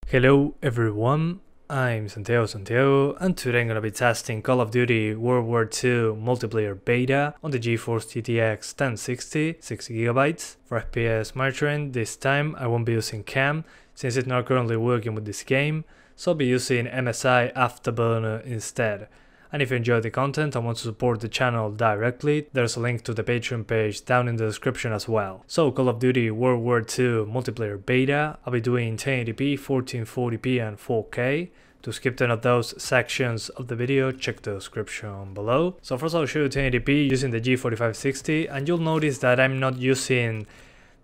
Hello everyone, I'm Santiago, and today I'm gonna be testing Call of Duty World War II multiplayer beta on the GeForce GTX 1060, 6GB for FPS monitoring. This time I won't be using cam since it's not currently working with this game, so I'll be using MSI Afterburner instead. And if you enjoy the content and want to support the channel directly, there's a link to the Patreon page down in the description as well. So Call of Duty World War II multiplayer beta, I'll be doing 1080p, 1440p and 4K. To skip none of those sections of the video, check the description below. So first I'll show you 1080p using the G4560, and you'll notice that I'm not using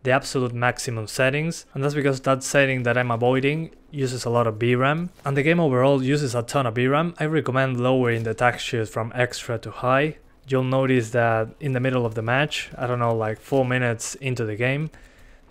the absolute maximum settings, and that's because that setting that I'm avoiding uses a lot of VRAM, and the game overall uses a ton of VRAM. I recommend lowering the textures from extra to high. You'll notice that in the middle of the match, I don't know, like 4 minutes into the game,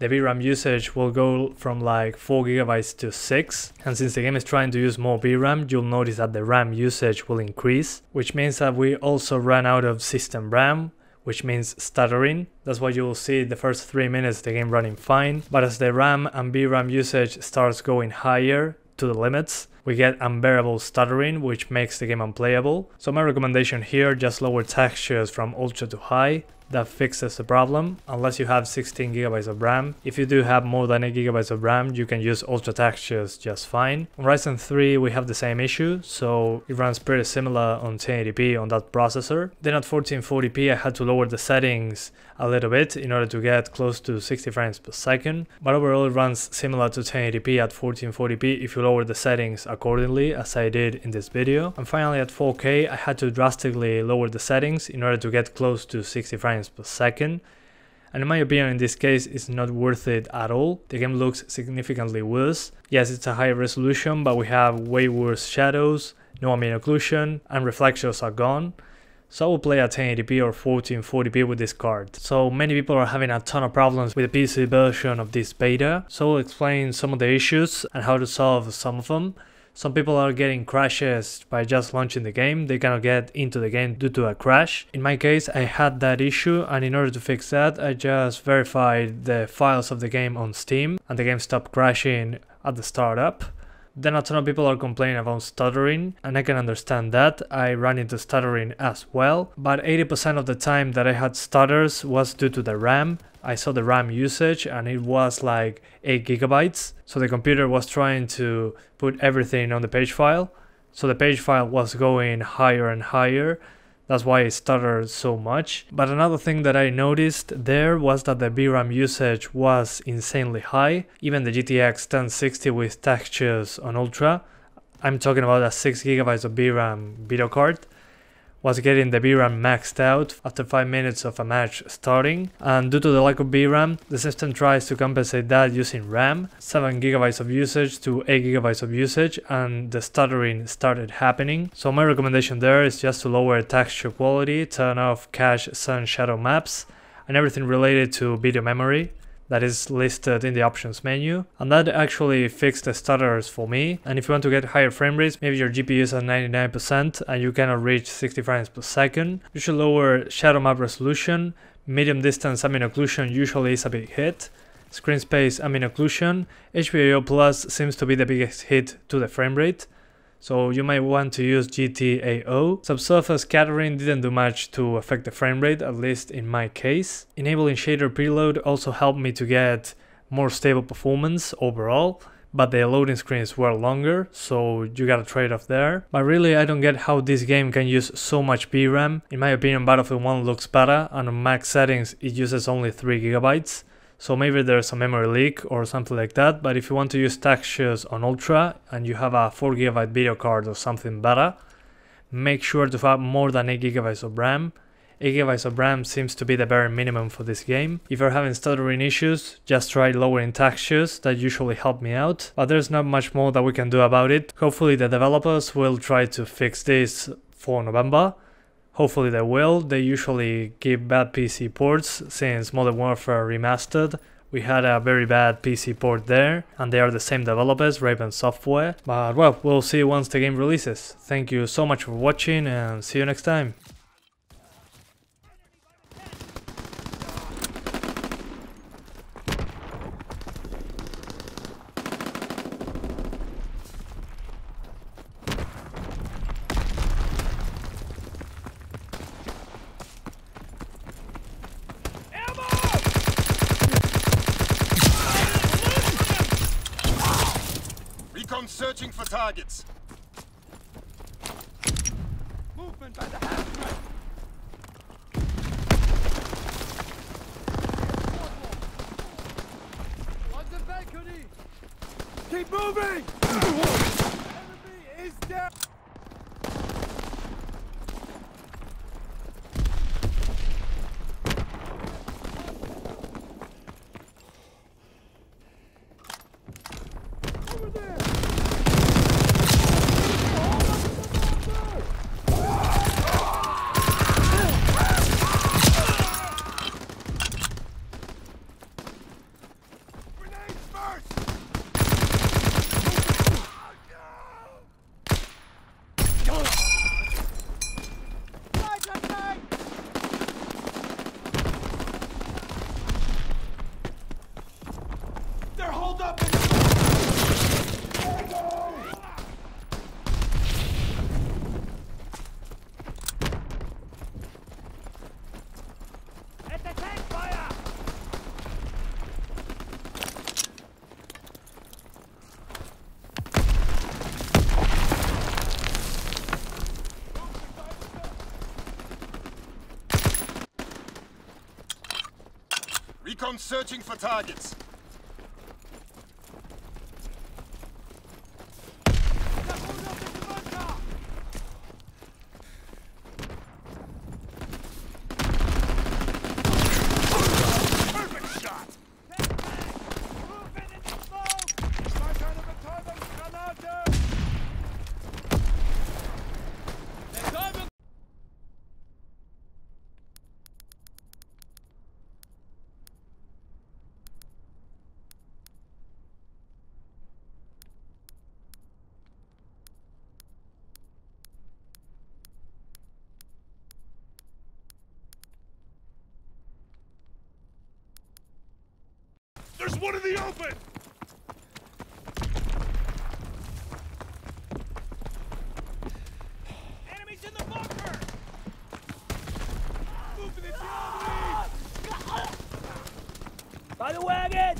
the VRAM usage will go from like 4GB to 6, and since the game is trying to use more VRAM, you'll notice that the RAM usage will increase, which means that we also ran out of system RAM, which means stuttering. That's why you will see the first 3 minutes the game running fine, but as the RAM and VRAM usage starts going higher to the limits, we get unbearable stuttering, which makes the game unplayable. So my recommendation here, just lower textures from ultra to high. That fixes the problem, unless you have 16GB of RAM. If you do have more than 8GB of RAM, you can use ultra textures just fine. On Ryzen 3 we have the same issue, so it runs pretty similar on 1080p on that processor. Then at 1440p I had to lower the settings a little bit in order to get close to 60 frames per second, but overall it runs similar to 1080p at 1440p if you lower the settings accordingly, as I did in this video. And finally at 4K I had to drastically lower the settings in order to get close to 60 frames per second, and in my opinion in this case it's not worth it at all. The game looks significantly worse. Yes, it's a high resolution, but we have way worse shadows, no ambient occlusion, and reflections are gone. So I will play at 1080p or 1440p with this card. So many people are having a ton of problems with the PC version of this beta, so I'll explain some of the issues and how to solve some of them. Some people are getting crashes by just launching the game. They cannot get into the game due to a crash. In my case, I had that issue, and in order to fix that, I just verified the files of the game on Steam, and the game stopped crashing at the startup. Then a ton of people are complaining about stuttering, and I can understand that. I ran into stuttering as well, but 80% of the time that I had stutters was due to the RAM. I saw the RAM usage and it was like 8GB, so the computer was trying to put everything on the page file, so the page file was going higher and higher. That's why it stuttered so much. But another thing that I noticed there was that the VRAM usage was insanely high. Even the GTX 1060 with textures on ultra, I'm talking about a 6GB of VRAM video card, was getting the VRAM maxed out after 5 minutes of a match starting, and due to the lack of VRAM, the system tries to compensate that using RAM, 7GB of usage to 8GB of usage, and the stuttering started happening. So my recommendation there is just to lower texture quality, turn off cache sun shadow maps, and everything related to video memory that is listed in the options menu, and that actually fixed the stutters for me. And if you want to get higher frame rates, maybe your GPU is at 99% and you cannot reach 60 frames per second, you should lower shadow map resolution. Medium distance ambient occlusion usually is a big hit. Screen space ambient occlusion, HBAO plus seems to be the biggest hit to the frame rate, so you might want to use GTAO. Subsurface scattering didn't do much to affect the frame rate, at least in my case. Enabling shader preload also helped me to get more stable performance overall, but the loading screens were longer, so you got a trade-off there. But really I don't get how this game can use so much VRAM. In my opinion, Battlefield 1 looks better, and on max settings it uses only 3GB. So maybe there's a memory leak or something like that, but if you want to use textures on ultra and you have a 4GB video card or something better, make sure to have more than 8GB of RAM. 8GB of RAM seems to be the bare minimum for this game. If you're having stuttering issues, just try lowering textures, that usually help me out, but there's not much more that we can do about it. Hopefully the developers will try to fix this for November. Hopefully they will. They usually give bad PC ports. Since Modern Warfare Remastered, we had a very bad PC port there, and they are the same developers, Raven Software. But well, we'll see once the game releases. Thank you so much for watching, and see you next time. Recon searching for targets. Movement by the half-track. On the balcony. Keep moving! Enemy is down! Over there! Recon searching for targets. Perfect shot! There's one in the open! Enemies in the bunker! Moving it down! By the wagon!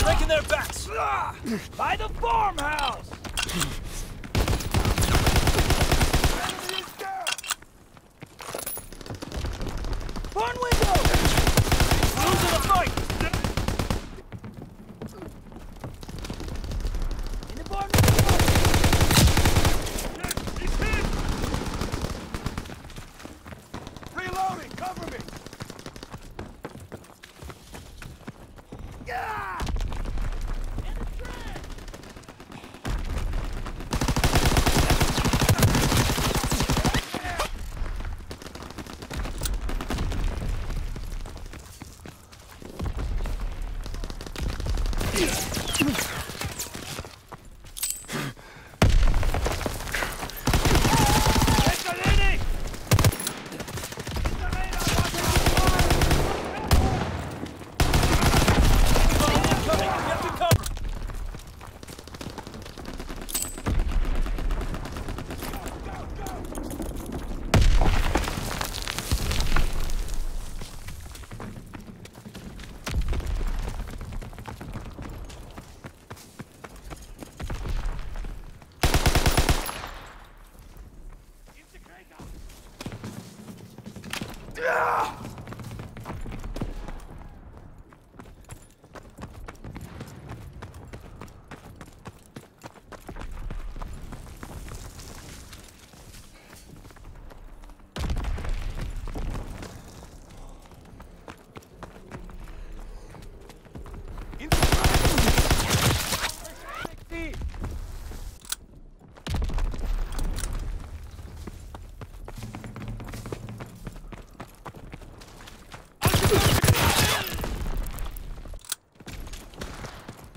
Breaking their backs! By the farmhouse! Enemy is down! Barn window! Losing the fight! In the barn window! He's hit! Reloading! Cover me! Yeah! In the trench!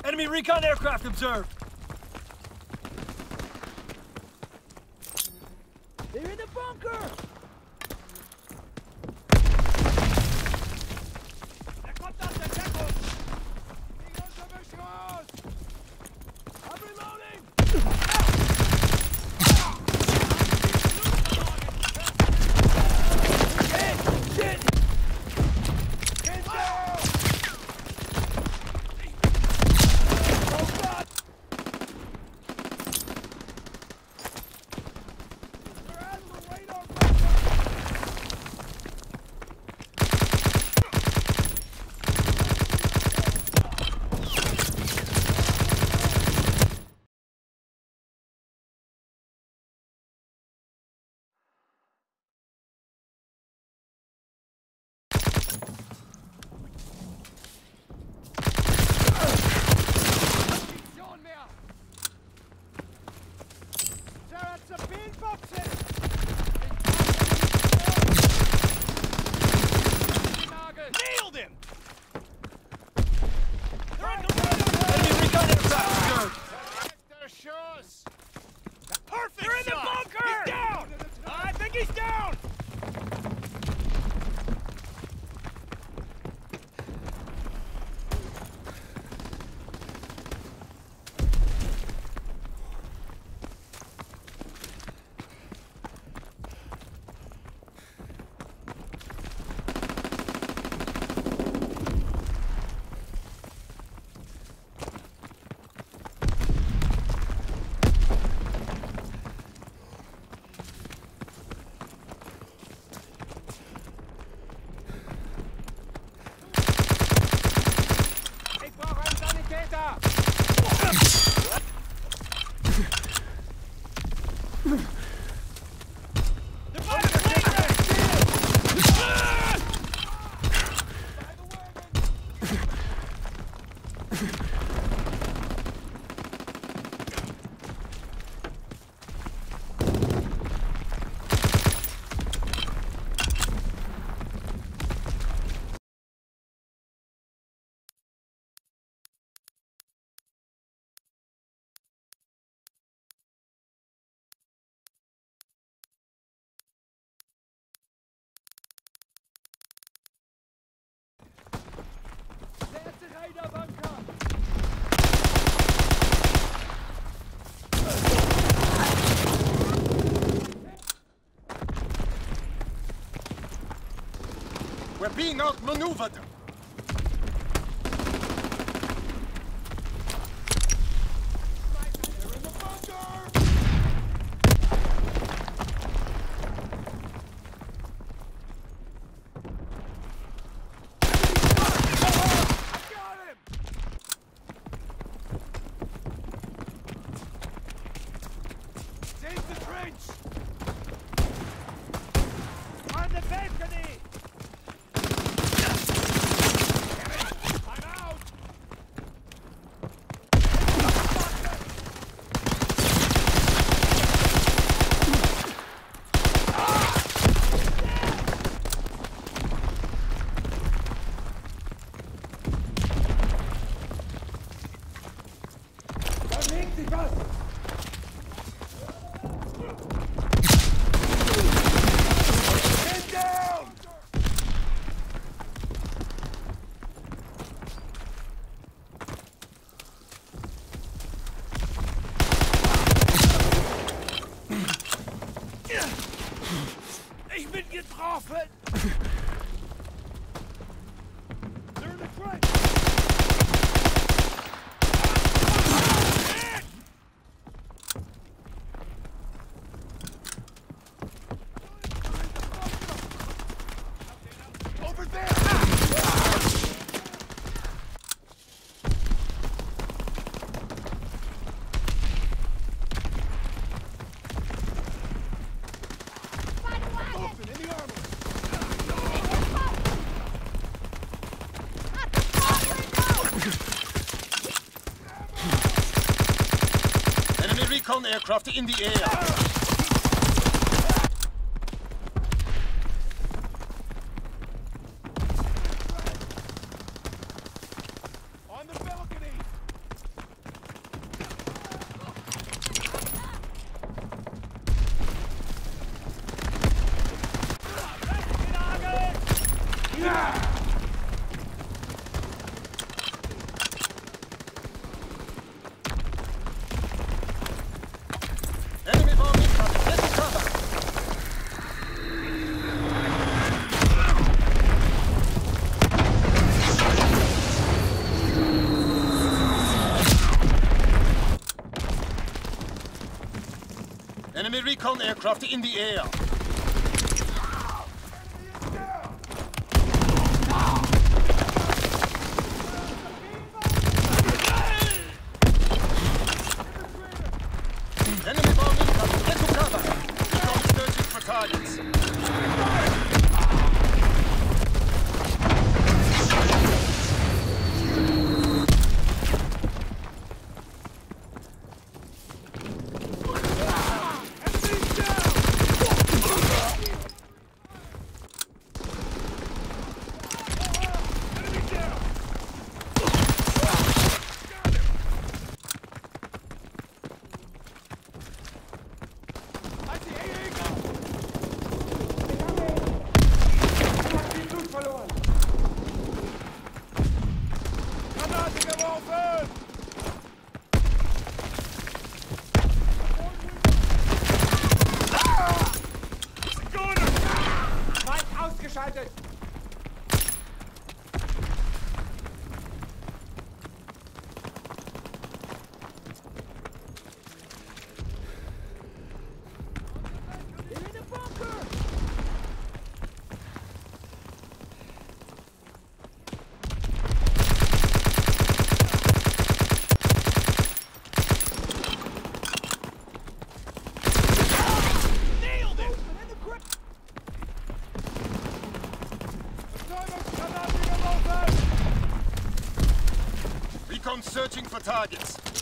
Enemy recon aircraft observed. They're in the bunker. I'm reloading. Shit! Get down! We're being outmaneuvered. They're in the bunker! Got him! Take the trench! On the balcony! Ich bin getroffen! They're in the trench! Over there! Open in the armor! Enemy recon aircraft in the air! On the balcony! Enemy bomb incoming! Get to cover! Enemy recon aircraft in the air! Enemy bomb incoming! Get to cover! Recon searching for targets! Enemies down! searching for targets.